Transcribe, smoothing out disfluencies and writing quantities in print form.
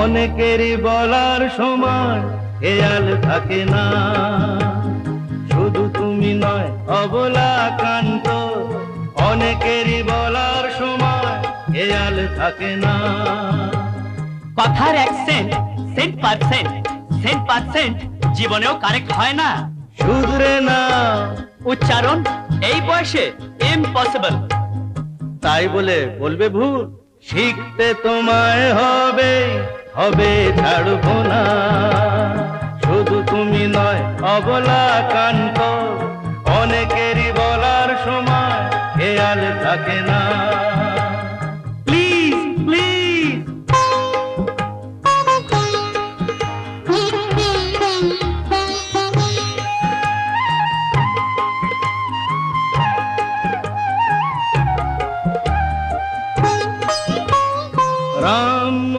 অনেকেরই বলার সময় খেয়াল থাকে না, শুধু তুমি নয় অবলা কান্ত, অনেকেরই বলার সময় খেয়াল থাকে না। কথার অ্যাকসেন্ট সেন্ট জীবনেও কারেক্ট হয় না। শুধরে না উচ্চারণ এই বয়সে ইম্পসিবল। তাই বলে বলবে ভুল, শিখতে তোমায় হবে, হবে ছাড়বো না। শুধু তুমি নয় অবলা কান্ত, অনেকেরই বলার সময় খেয়াল থাকে না।